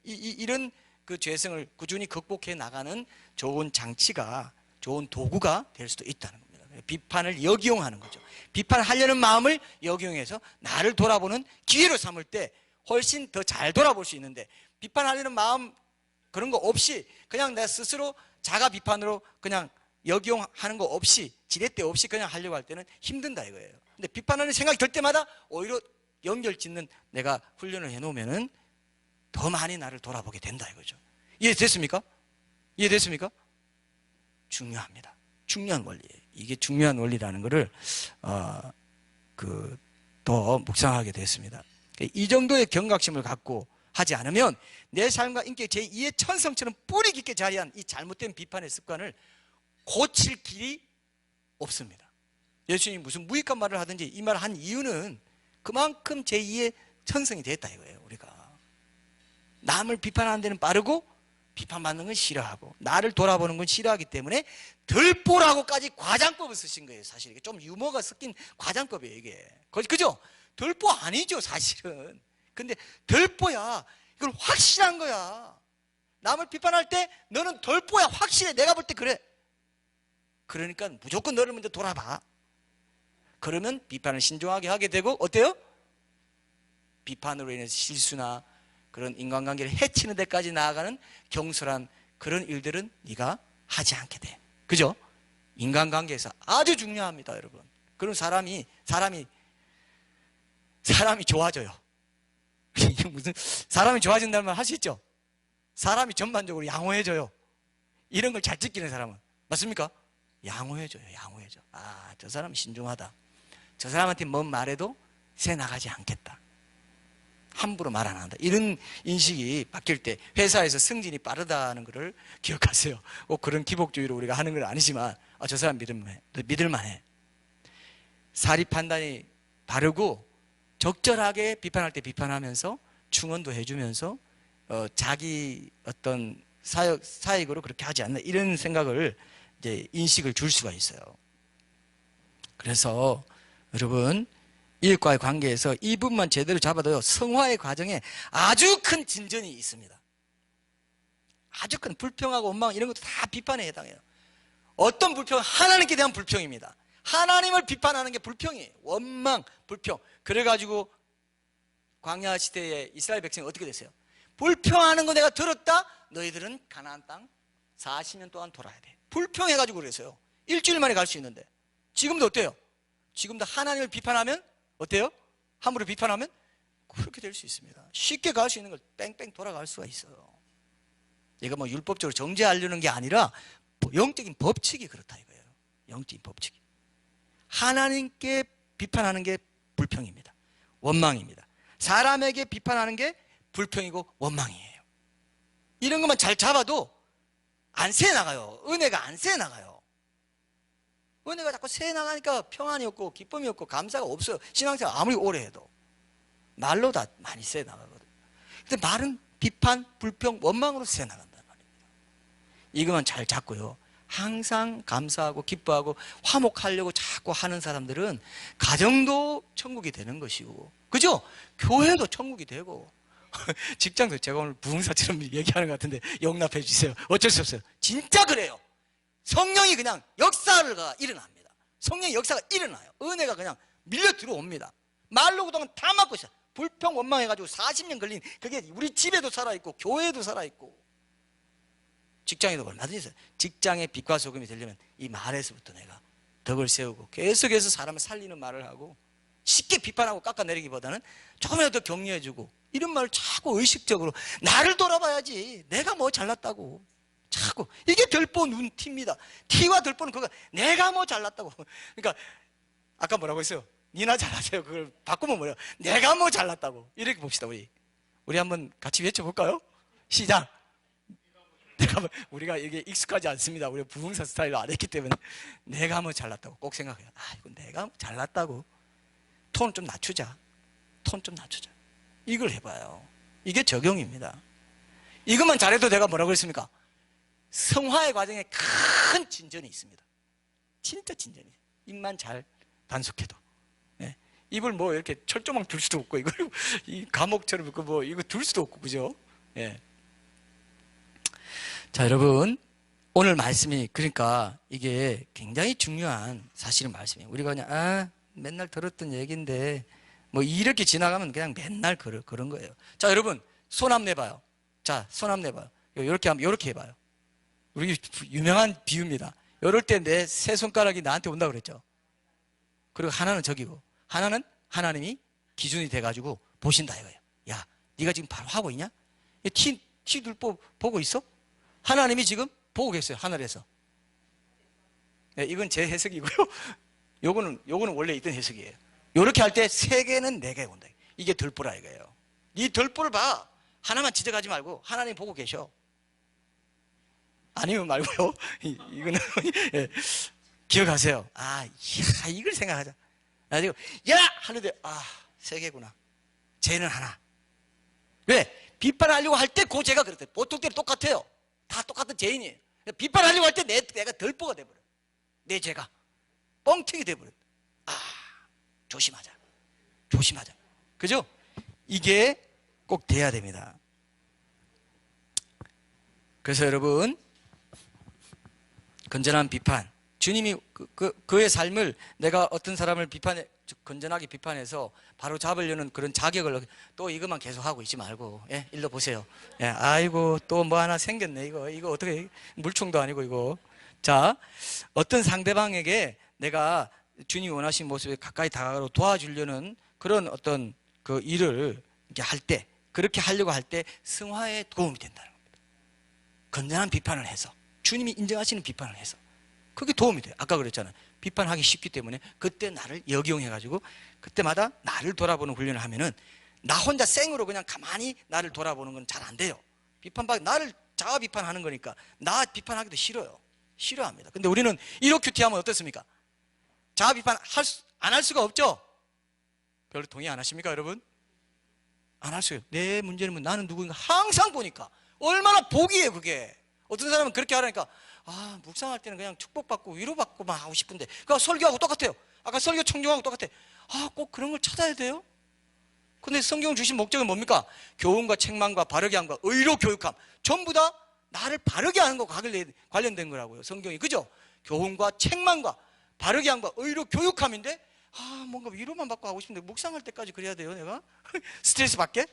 이런 그 죄성을 꾸준히 극복해 나가는 좋은 장치가, 좋은 도구가 될 수도 있다는 겁니다. 비판을 역이용하는 거죠. 비판하려는 마음을 역이용해서 나를 돌아보는 기회로 삼을 때 훨씬 더 잘 돌아볼 수 있는데, 비판하려는 마음 그런 거 없이 그냥 내 스스로 자가 비판으로 그냥 역이용하는 거 없이, 지렛대 없이 그냥 하려고 할 때는 힘든다 이거예요. 근데 비판하는 생각이 들 때마다 오히려 연결 짓는 내가 훈련을 해놓으면은 더 많이 나를 돌아보게 된다 이거죠. 이해됐습니까? 이해됐습니까? 중요합니다. 중요한 원리예요. 이게 중요한 원리라는 것을 더 묵상하게 됐습니다. 이 정도의 경각심을 갖고 하지 않으면 내 삶과 인격 제2의 천성처럼 뿌리 깊게 자리한 이 잘못된 비판의 습관을 고칠 길이 없습니다. 예수님이 무슨 무익한 말을 하든지 이 말을 한 이유는 그만큼 제2의 천성이 됐다 이거예요. 우리가 남을 비판하는 데는 빠르고 비판받는 건 싫어하고 나를 돌아보는 건 싫어하기 때문에 덜보라고까지 과장법을 쓰신 거예요. 사실 이게 좀 유머가 섞인 과장법이에요 이게. 그죠? 덜보 아니죠 사실은. 근데 덜보야. 이건 확실한 거야. 남을 비판할 때 너는 덜보야. 확실해. 내가 볼 때 그래. 그러니까 무조건 너를 먼저 돌아봐. 그러면 비판을 신중하게 하게 되고, 어때요? 비판으로 인해서 실수나 그런 인간관계를 해치는 데까지 나아가는 경솔한 그런 일들은 네가 하지 않게 돼. 그죠? 인간관계에서 아주 중요합니다 여러분. 그런 사람이 좋아져요. 무슨 사람이 좋아진다는 말 할 수 있죠? 사람이 전반적으로 양호해져요. 이런 걸 잘 지키는 사람은. 맞습니까? 양호해져요. 양호해져. 저 사람 신중하다. 저 사람한테 뭔 말해도 새 나가지 않겠다. 함부로 말 안 한다. 이런 인식이 바뀔 때 회사에서 승진이 빠르다는 것을 기억하세요. 꼭 그런 기복주의로 우리가 하는 건 아니지만 저 사람 믿을만해. 사리 판단이 바르고 적절하게 비판할 때 비판하면서 충원도 해주면서 자기 어떤 사익으로 그렇게 하지 않나 이런 생각을 이제 인식을 줄 수가 있어요. 그래서 여러분 이웃과의 관계에서 이 부분만 제대로 잡아도요 성화의 과정에 아주 큰 진전이 있습니다. 아주 큰 불평하고 원망 이런 것도 다 비판에 해당해요. 어떤 불평은 하나님께 대한 불평입니다. 하나님을 비판하는 게 불평이에요. 원망, 불평. 그래가지고 광야 시대에 이스라엘 백성이 어떻게 됐어요? 불평하는 거 내가 들었다? 너희들은 가나안 땅 40년 동안 돌아야 돼. 불평해가지고 그랬어요. 일주일 만에 갈 수 있는데. 지금도 어때요? 지금도 하나님을 비판하면 어때요? 함부로 비판하면 그렇게 될 수 있습니다. 쉽게 갈 수 있는 걸 뺑뺑 돌아갈 수가 있어요. 이거 뭐 율법적으로 정죄하려는 게 아니라 영적인 법칙이 그렇다 이거예요. 영적인 법칙이. 하나님께 비판하는 게 불평입니다. 원망입니다. 사람에게 비판하는 게 불평이고 원망이에요. 이런 것만 잘 잡아도 안 새나가요. 은혜가 안 새나가요. 은혜가 자꾸 새나가니까 평안이 없고 기쁨이 없고 감사가 없어요. 신앙생활 아무리 오래 해도 말로 다 많이 새나가거든요. 근데 말은 비판, 불평, 원망으로 새나간단 말입니다. 이것만 잘 잡고요 항상 감사하고 기뻐하고 화목하려고 자꾸 하는 사람들은 가정도 천국이 되는 것이고, 그죠? 교회도 천국이 되고 직장도, 제가 오늘 부흥사처럼 얘기하는 것 같은데 용납해 주세요. 어쩔 수 없어요. 진짜 그래요. 성령이 그냥 역사가 일어납니다. 성령의 역사가 일어나요. 은혜가 그냥 밀려 들어옵니다. 말로 그동안 다 막고 있어요. 불평 원망해가지고 40년 걸린 그게 우리 집에도 살아있고 교회에도 살아있고 직장에도 얼마든지 있어요. 직장의 빛과 소금이 되려면 이 말에서부터 내가 덕을 세우고 계속해서 사람을 살리는 말을 하고, 쉽게 비판하고 깎아내리기보다는 조금이라도 더 격려해주고, 이런 말을 자꾸 의식적으로 나를 돌아봐야지 내가 뭐 잘났다고 자꾸, 이게 덜보 눈 티입니다. 티와 덜보는 그거 내가 뭐 잘났다고. 그러니까 아까 뭐라고 했어요? 니나 잘하세요. 그걸 바꾸면 뭐예요? 내가 뭐 잘났다고. 이렇게 봅시다. 우리 한번 같이 외쳐볼까요? 시작. 우리가 이게 익숙하지 않습니다. 우리가 부흥사 스타일로 안 했기 때문에. 내가 뭐 잘났다고 꼭 생각해요. 이거 내가 뭐 잘났다고. 톤 좀 낮추자. 톤 좀 낮추자. 이걸 해봐요. 이게 적용입니다. 이것만 잘해도 내가 뭐라고 했습니까? 성화의 과정에 큰 진전이 있습니다. 진짜 진전이. 입만 잘 단속해도. 네. 입을 뭐 이렇게 철조망 둘 수도 없고, 이걸 이 감옥처럼 뭐 이거 둘 수도 없고, 그죠? 예. 자, 여러분, 오늘 말씀이 그러니까 이게 굉장히 중요한 사실은 말씀이에요. 우리가 그냥 맨날 들었던 얘기인데 뭐 이렇게 지나가면 그냥 맨날 그런 거예요. 자, 여러분, 손 한번 내봐요. 자, 손 한번 내봐요. 이렇게 하면 이렇게 해봐요. 우리 유명한 비유입니다. 이럴 때 내 세 손가락이 나한테 온다고 그랬죠. 그리고 하나는 저기고, 하나는 하나님이 기준이 돼가지고 보신다 이거예요. 야, 네가 지금 바로 하고 있냐? 티들 보고 있어? 하나님이 지금 보고 계세요. 하늘에서. 네, 이건 제 해석이고요. 요거는 원래 있던 해석이에요. 요렇게 할 때 세 개는 네 개 온다. 이게 덜보라 이거예요. 이 덜보를 봐. 하나만 지적하지 말고 하나님 보고 계셔. 아니면 말고요. 이거는 예, 기억하세요. 이걸 생각하자. 나 지금 야 하는데 세 개구나. 쟤는 하나. 왜? 비판하려고 할 때 그 죄가 그렇대. 보통 때는 똑같아요. 다 똑같은 죄인이에요. 비판하려고 할 때 내가 덜보가 돼버려. 내 죄가 뻥튀기 돼버려. 조심하자. 조심하자. 그죠? 이게 꼭 돼야 됩니다. 그래서 여러분, 건전한 비판. 주님이 그의 삶을 내가 어떤 사람을 건전하게 비판해서 바로 잡으려는 그런 자격을 또 이것만 계속 하고 있지 말고, 예, 일로 보세요. 예, 아이고, 또 뭐 하나 생겼네. 이거 어떻게, 물총도 아니고 이거. 자, 어떤 상대방에게 내가 주님이 원하시는 모습에 가까이 다가가고 도와주려는 그런 어떤 그 일을 이렇게 할 때, 그렇게 하려고 할 때 성화에 도움이 된다는 겁니다. 건전한 비판을 해서, 주님이 인정하시는 비판을 해서. 그게 도움이 돼요. 아까 그랬잖아요. 비판하기 쉽기 때문에 그때 나를 역이용해가지고 그때마다 나를 돌아보는 훈련을 하면은 나 혼자 생으로 그냥 가만히 나를 돌아보는 건 잘 안 돼요. 나를 자아 비판하는 거니까 나 비판하기도 싫어요. 싫어합니다. 근데 우리는 이렇게 하면 어떻습니까? 자아 비판 안 할 수가 없죠? 별로 동의 안 하십니까, 여러분? 안 하세요. 내 문제는 뭐 나는 누구인가 항상 보니까 얼마나 복이에요 그게. 어떤 사람은 그렇게 하라니까 아 묵상할 때는 그냥 축복받고 위로받고만 하고 싶은데 그거 설교하고 똑같아요. 아까 설교 청중하고 똑같아. 아 꼭 그런 걸 찾아야 돼요? 근데 성경 주신 목적은 뭡니까? 교훈과 책망과 바르게 함과 의로 교육함. 전부 다 나를 바르게 하는 것과 관련된 거라고요 성경이. 그죠? 교훈과 책망과 바르게 함과 의로 교육함인데 아 뭔가 위로만 받고 하고 싶은데 묵상할 때까지 그래야 돼요 내가? 스트레스 받게?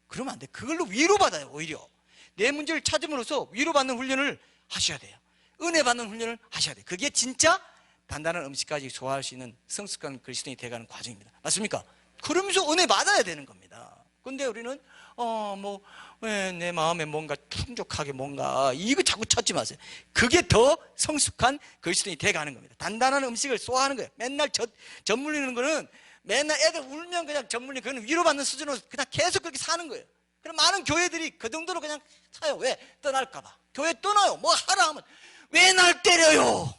그러면 안 돼. 그걸로 위로받아요 오히려. 내 문제를 찾음으로써 위로받는 훈련을 하셔야 돼요. 은혜 받는 훈련을 하셔야 돼요. 그게 진짜 단단한 음식까지 소화할 수 있는 성숙한 그리스도인이 돼가는 과정입니다. 맞습니까? 그러면서 은혜 받아야 되는 겁니다. 근데 우리는 내 마음에 뭔가 풍족하게 뭔가 이거 자꾸 찾지 마세요. 그게 더 성숙한 그리스도인이 돼가는 겁니다. 단단한 음식을 소화하는 거예요. 맨날 젖 물리는 거는 맨날 애들 울면 그냥 젖 물리는 그건 위로받는 수준으로 그냥 계속 그렇게 사는 거예요. 그럼 많은 교회들이 그 정도로 그냥 사요. 왜? 떠날까 봐. 교회 떠나요. 뭐 하라 하면 왜 날 때려요?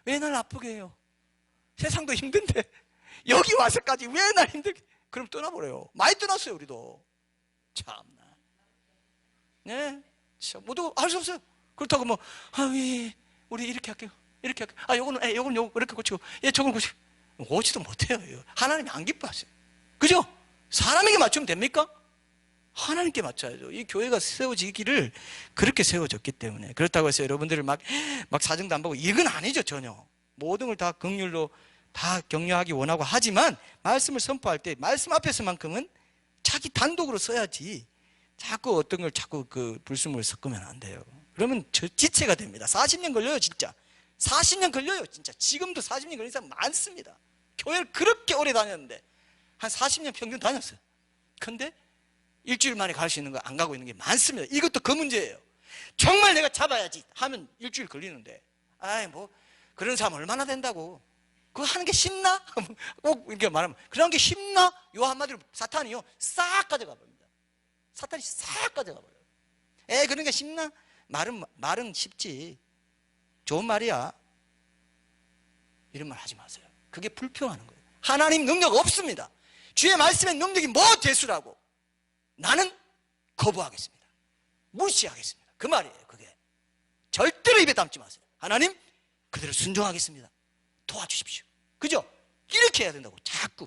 왜 날 아프게 해요? 세상도 힘든데 여기 와서까지 왜 날 힘들게? 그럼 떠나버려요. 많이 떠났어요 우리도. 참나. 네, 참 모두 알 수 없어요. 그렇다고 뭐 우리 이렇게 할게요. 이렇게 할게요. 요거는 요거 이렇게 고치고 저건 고치고 오지도 못해요. 하나님이 안 기뻐하세요. 그죠? 사람에게 맞추면 됩니까? 하나님께 맞춰야죠. 이 교회가 세워지기를 그렇게 세워졌기 때문에. 그렇다고 해서 여러분들을 막 사정도 안 보고 이건 아니죠 전혀. 모든 걸 다 긍휼로 다 격려하기 원하고 하지만 말씀을 선포할 때 말씀 앞에서만큼은 자기 단독으로 써야지 자꾸 어떤 걸 자꾸 그 불순물을 섞으면 안 돼요. 그러면 지체가 됩니다. 40년 걸려요 진짜. 40년 걸려요 진짜. 지금도 40년 걸린 사람 많습니다. 교회를 그렇게 오래 다녔는데 한 40년 평균 다녔어요. 근데 일주일 만에 갈 수 있는 거 안 가고 있는 게 많습니다. 이것도 그 문제예요. 정말 내가 잡아야지 하면 일주일 걸리는데 그런 사람 얼마나 된다고. 그거 하는 게 쉽나? 꼭 이렇게 말하면 그런 게 쉽나? 요 한마디로 사탄이요 싹 가져가 버립니다. 사탄이 싹 가져가 버려요. 그런 게 쉽나? 말은 쉽지. 좋은 말이야. 이런 말 하지 마세요. 그게 불평하는 거예요. 하나님 능력 없습니다. 주의 말씀의 능력이 뭐 대수라고. 나는 거부하겠습니다. 무시하겠습니다. 그 말이에요. 그게 절대로 입에 담지 마세요. 하나님 그대로 순종하겠습니다. 도와주십시오. 그죠? 이렇게 해야 된다고. 자꾸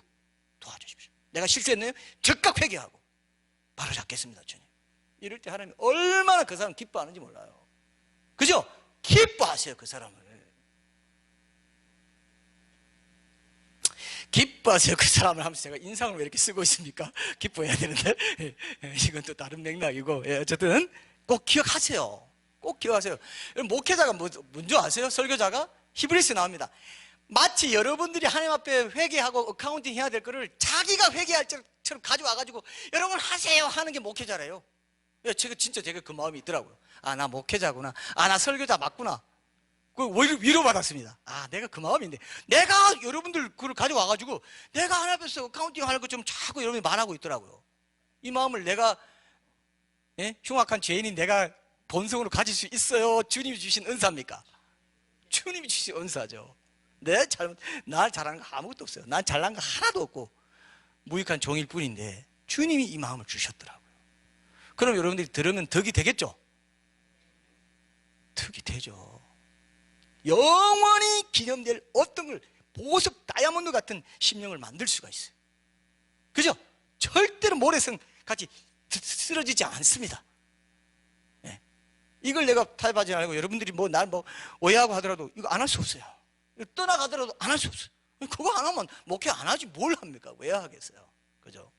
도와주십시오. 내가 실수했네요. 즉각 회개하고 바로 잡겠습니다 주님. 이럴 때 하나님이 얼마나 그 사람 기뻐하는지 몰라요. 그죠? 기뻐하세요 그 사람을. 기뻐하세요 그 사람을 하면서 제가 인상을 왜 이렇게 쓰고 있습니까? 기뻐해야 되는데 이건 또 다른 맥락이고. 어쨌든 꼭 기억하세요. 꼭 기억하세요. 목회자가 뭔지 아세요? 설교자가? 히브리스 나옵니다. 마치 여러분들이 하나님 앞에 회개하고 어카운팅 해야 될 거를 자기가 회개할 것처럼 가져와가지고 여러분 하세요 하는 게 목회자래요. 제가 그 마음이 있더라고요. 나 목회자구나. 나 설교자 맞구나. 그 위로받았습니다. 내가 그 마음인데 내가 여러분들 그걸 가져와가지고 내가 하나님 앞에서 어카운팅 할 것 좀 자꾸 여러분이 말하고 있더라고요. 이 마음을 내가 흉악한 죄인인 내가 본성으로 가질 수 있어요? 주님이 주신 은사입니까? 주님이 주신 은사죠. 날 잘하는 거 아무것도 없어요. 난 잘난 거 하나도 없고 무익한 종일 뿐인데 주님이 이 마음을 주셨더라고요. 그럼 여러분들이 들으면 덕이 되겠죠? 덕이 되죠. 영원히 기념될 어떤 걸 보석 다이아몬드 같은 심령을 만들 수가 있어요. 그죠? 절대로 모래성 같이 쓰러지지 않습니다. 이걸 내가 타협하지 않고 여러분들이 날 오해하고 하더라도 이거 안 할 수 없어요. 떠나가더라도 안 할 수 없어요. 그거 안 하면 목회 안 하지 뭘 합니까? 왜 하겠어요? 그죠?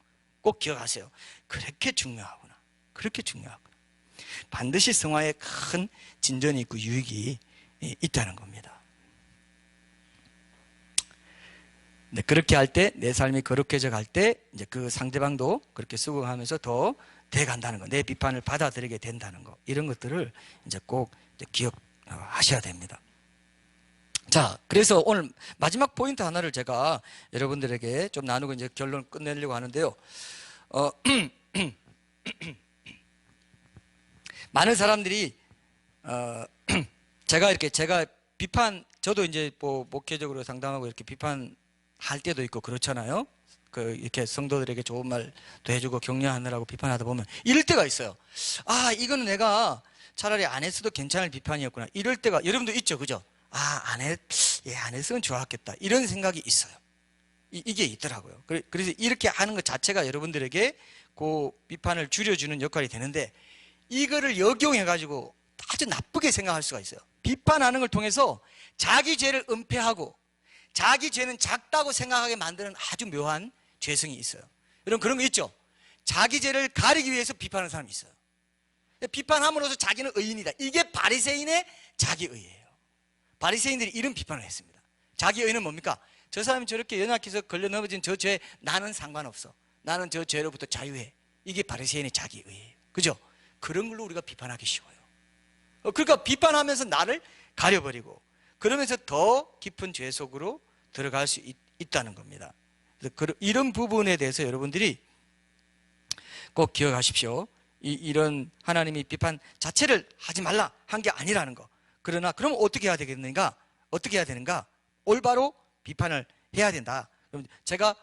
꼭 기억하세요. 그렇게 중요하구나. 그렇게 중요하구나. 반드시 성화에 큰 진전이 있고 유익이 있다는 겁니다. 네, 그렇게 할 때 내 삶이 거룩해져 갈 때 이제 그 상대방도 그렇게 수긍하면서 더 돼간다는 거, 내 비판을 받아들이게 된다는 거, 이런 것들을 이제 꼭 기억하셔야 됩니다. 자, 그래서 오늘 마지막 포인트 하나를 제가 여러분들에게 좀 나누고 이제 결론 끝내려고 하는데요. 많은 사람들이 제가 비판, 저도 이제 목회적으로 상담하고 이렇게 비판할 때도 있고 그렇잖아요. 이렇게 성도들에게 좋은 말도 해주고 격려하느라고 비판하다 보면 이럴 때가 있어요. 아, 이거는 내가 차라리 안 했어도 괜찮을 비판이었구나. 이럴 때가 여러분도 있죠, 그죠? 아, 안 했으면 좋았겠다. 이런 생각이 있어요. 이게 있더라고요. 그래서 이렇게 하는 것 자체가 여러분들에게 그 비판을 줄여주는 역할이 되는데, 이거를 역용해가지고 아주 나쁘게 생각할 수가 있어요. 비판하는 걸 통해서 자기 죄를 은폐하고 자기 죄는 작다고 생각하게 만드는 아주 묘한 죄성이 있어요. 여러분 그런 거 있죠? 자기 죄를 가리기 위해서 비판하는 사람이 있어요. 비판함으로써 자기는 의인이다. 이게 바리새인의 자기의예요. 바리새인들이 이런 비판을 했습니다. 자기의는 뭡니까? 저 사람이 저렇게 연약해서 걸려 넘어진 저 죄 나는 상관없어. 나는 저 죄로부터 자유해. 이게 바리새인의 자기의예요. 그죠? 그런 걸로 우리가 비판하기 쉬워요. 그러니까 비판하면서 나를 가려버리고 그러면서 더 깊은 죄 속으로 들어갈 수 있다는 겁니다. 그래서 이런 부분에 대해서 여러분들이 꼭 기억하십시오. 이런 하나님이 비판 자체를 하지 말라 한 게 아니라는 거. 그러나 그럼 어떻게 해야 되겠는가? 어떻게 해야 되는가? 올바로 비판을 해야 된다. 그럼 제가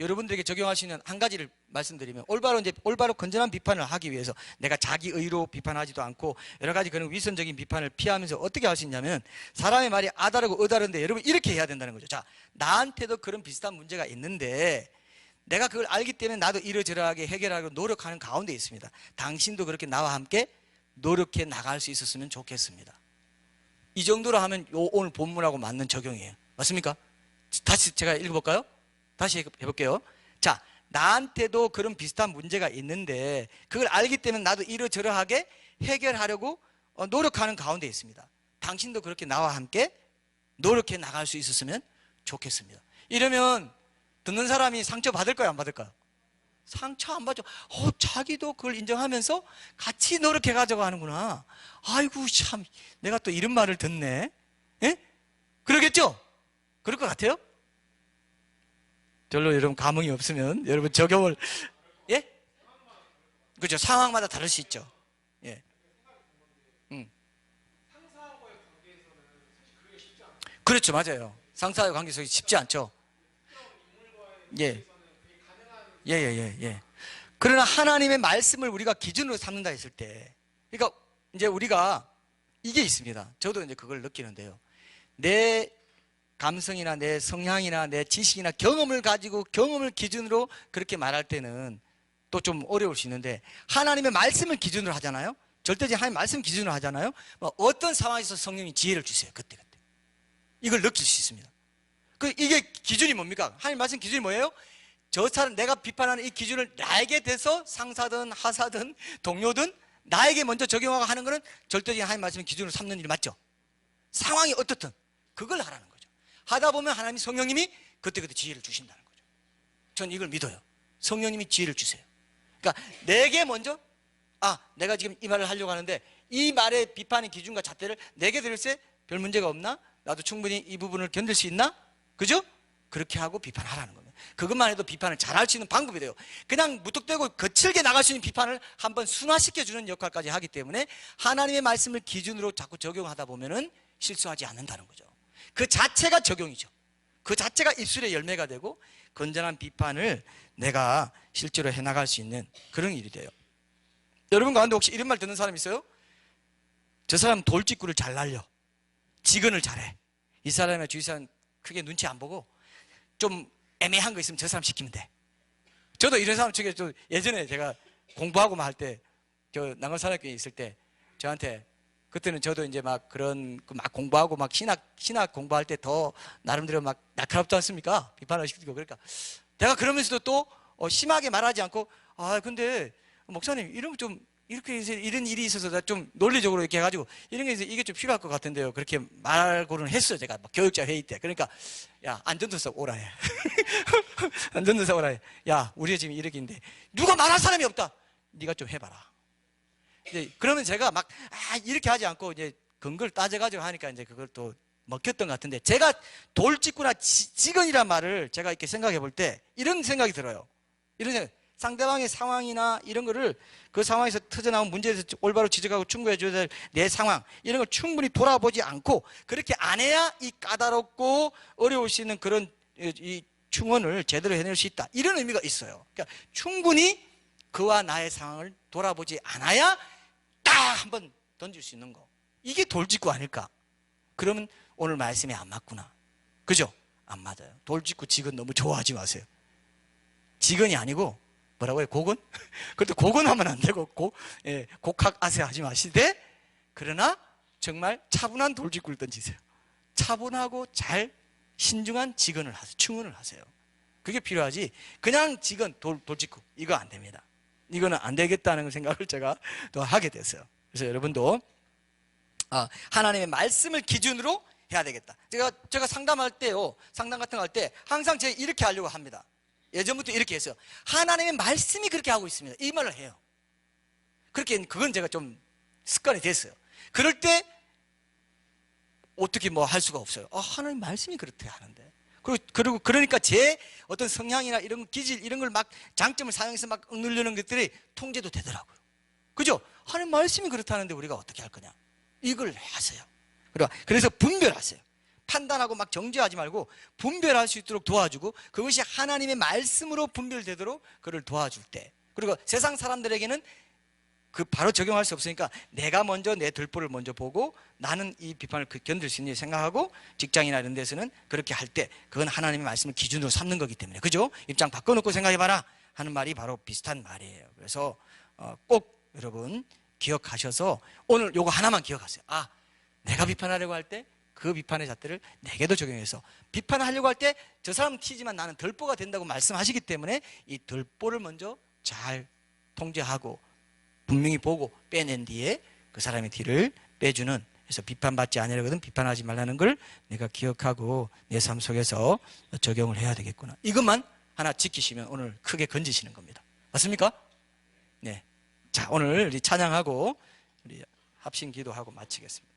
여러분들에게 적용할 수 있는 한 가지를 말씀드리면, 올바로 건전한 비판을 하기 위해서 내가 자기 의로 비판하지도 않고 여러 가지 그런 위선적인 비판을 피하면서 어떻게 할 수 있냐면, 사람의 말이 아다르고 어다른데 여러분 이렇게 해야 된다는 거죠. 자, 나한테도 그런 비슷한 문제가 있는데 내가 그걸 알기 때문에 나도 이러저러하게 해결하려고 노력하는 가운데 있습니다. 당신도 그렇게 나와 함께 노력해 나갈 수 있었으면 좋겠습니다. 이 정도로 하면 오늘 본문하고 맞는 적용이에요. 맞습니까? 다시 제가 읽어볼까요? 다시 해볼게요. 자, 나한테도 그런 비슷한 문제가 있는데 그걸 알기 때문에 나도 이러저러하게 해결하려고 노력하는 가운데 있습니다. 당신도 그렇게 나와 함께 노력해 나갈 수 있었으면 좋겠습니다. 이러면 듣는 사람이 상처 받을까요, 안 받을까요? 상처 안 받죠. 자기도 그걸 인정하면서 같이 노력해 가지고 하는구나. 아이고 참, 내가 또 이런 말을 듣네. 예? 그러겠죠? 그럴 것 같아요? 별로 여러분 감흥이 없으면 여러분 적용을, 예? 그렇죠. 상황마다 다를 수 있죠. 예. 그렇죠. 맞아요. 상사와의 관계 속이 쉽지 않죠. 예. 예. 그러나 하나님의 말씀을 우리가 기준으로 삼는다 했을 때, 그러니까 이제 우리가 이게 있습니다. 저도 이제 그걸 느끼는데요. 내 감성이나 내 성향이나 내 지식이나 경험을 가지고 경험을 기준으로 그렇게 말할 때는 또 좀 어려울 수 있는데, 하나님의 말씀을 기준으로 하잖아요. 절대적인 하나님의 말씀 기준으로 하잖아요. 어떤 상황에서 성령이 지혜를 주세요. 그때 이걸 느낄 수 있습니다. 이게 기준이 뭡니까? 하나님 말씀 기준이 뭐예요? 저 사람, 내가 비판하는 이 기준을 나에게 대해서 상사든 하사든 동료든 나에게 먼저 적용하고 하는 것은 절대적인 하나님 말씀을 기준으로 삼는 일이 맞죠? 상황이 어떻든 그걸 하라는 거죠. 하다 보면 하나님 성령님이 그때그때 지혜를 주신다는 거죠. 전 이걸 믿어요. 성령님이 지혜를 주세요. 그러니까 내게 먼저, 내가 지금 이 말을 하려고 하는데 이 말의 비판의 기준과 잣대를 내게 들을 때 별 문제가 없나? 나도 충분히 이 부분을 견딜 수 있나? 그죠? 그렇게 하고 비판하라는 겁니다. 그것만 해도 비판을 잘할 수 있는 방법이 돼요. 그냥 무턱대고 거칠게 나갈 수 있는 비판을 한번 순화시켜주는 역할까지 하기 때문에 하나님의 말씀을 기준으로 자꾸 적용하다 보면은 실수하지 않는다는 거죠. 그 자체가 적용이죠. 그 자체가 입술의 열매가 되고 건전한 비판을 내가 실제로 해나갈 수 있는 그런 일이 돼요. 여러분 가운데 혹시 이런 말 듣는 사람 있어요? 저 사람 돌직구를 잘 날려. 직언을 잘해. 이 사람의 주위 사람 크게 눈치 안 보고 좀 애매한 거 있으면 저 사람 시키면 돼. 저도 이런 사람 중에 예전에 제가 공부하고 할 때, 저 난간산학교에 있을 때 저한테, 그때는 저도 이제 막 그런 막 공부하고 막 신학 공부할 때 더 나름대로 막 날카롭지 않습니까? 비판을 시키고. 그러니까 내가 그러면서도 또 심하게 말하지 않고, 근데 목사님 이런 좀 이렇게 해서 이런 일이 있어서 나 좀 논리적으로 이렇게 해가지고 이런 게 이게 좀 필요할 것 같은데요. 그렇게 말고는 했어요. 제가 막 교육자 회의 때. 그러니까 야, 안전도사 오라 해. 안전도사 오라 해. 야, 우리가 지금 이렇게인데 누가 말할 사람이 없다. 네가 좀 해봐라. 이제 그러면 제가 막 이렇게 하지 않고 이제 근거를 따져가지고 하니까 이제 그걸 또 먹혔던 것 같은데, 제가 돌직구나 직언이란 말을 제가 이렇게 생각해 볼 때 이런 생각이 들어요. 이런 생각. 상대방의 상황이나 이런 거를 그 상황에서 터져나온 문제에 대해서 올바로 지적하고 충고해 줘야 될 내 상황, 이런 걸 충분히 돌아보지 않고 그렇게 안 해야 이 까다롭고 어려울 수 있는 그런 이 충원을 제대로 해낼 수 있다, 이런 의미가 있어요. 그러니까 충분히 그와 나의 상황을 돌아보지 않아야 딱 한번 던질 수 있는 거, 이게 돌직구 아닐까? 그러면 오늘 말씀이 안 맞구나, 그죠? 안 맞아요. 돌직구 직은 너무 좋아하지 마세요. 직언이 아니고 뭐라고요? 곡은? 그것도 곡은 하면 안 되고 곡학아세 하지 마시되, 그러나 정말 차분한 돌직구를 던지세요. 차분하고 잘 신중한 직언을 하세요. 충언을 하세요. 그게 필요하지, 그냥 직언, 돌직구, 이거 안 됩니다. 이거는 안 되겠다는 생각을 제가 또 하게 됐어요. 그래서 여러분도 하나님의 말씀을 기준으로 해야 되겠다. 제가 상담할 때요, 상담 같은 거 할 때 항상 제가 이렇게 하려고 합니다. 예전부터 이렇게 했어요. 하나님의 말씀이 그렇게 하고 있습니다, 이 말을 해요. 그렇게, 그건 제가 좀 습관이 됐어요. 그럴 때 어떻게 뭐 할 수가 없어요. 하나님 말씀이 그렇게 하는데. 그리고 그러니까 제 어떤 성향이나 이런 기질, 이런 걸 막 장점을 사용해서 막 누르는 것들이 통제도 되더라고요. 그죠? 하나님 말씀이 그렇다는데 우리가 어떻게 할 거냐, 이걸 하세요. 그래서 분별하세요. 판단하고 막 정죄하지 말고 분별할 수 있도록 도와주고, 그것이 하나님의 말씀으로 분별되도록 그를 도와줄 때, 그리고 세상 사람들에게는 그 바로 적용할 수 없으니까 내가 먼저 내 들보를 먼저 보고 나는 이 비판을 견딜 수 있는지 생각하고, 직장이나 이런 데서는 그렇게 할 때 그건 하나님의 말씀을 기준으로 삼는 거기 때문에, 그죠? 입장 바꿔놓고 생각해봐라 하는 말이 바로 비슷한 말이에요. 그래서 꼭 여러분 기억하셔서 오늘 요거 하나만 기억하세요. 내가 비판하려고 할 때 그 비판의 잣대를 내게도 적용해서, 비판하려고 할 때 저 사람은 튀지만 나는 들보가 된다고 말씀하시기 때문에 이 들보를 먼저 잘 통제하고 분명히 보고 빼낸 뒤에 그 사람의 뒤를 빼주는, 그래서 비판받지 않으려거든 비판하지 말라는 걸 내가 기억하고 내 삶 속에서 적용을 해야 되겠구나, 이것만 하나 지키시면 오늘 크게 건지시는 겁니다. 맞습니까? 네. 자, 오늘 우리 찬양하고 우리 합심 기도하고 마치겠습니다.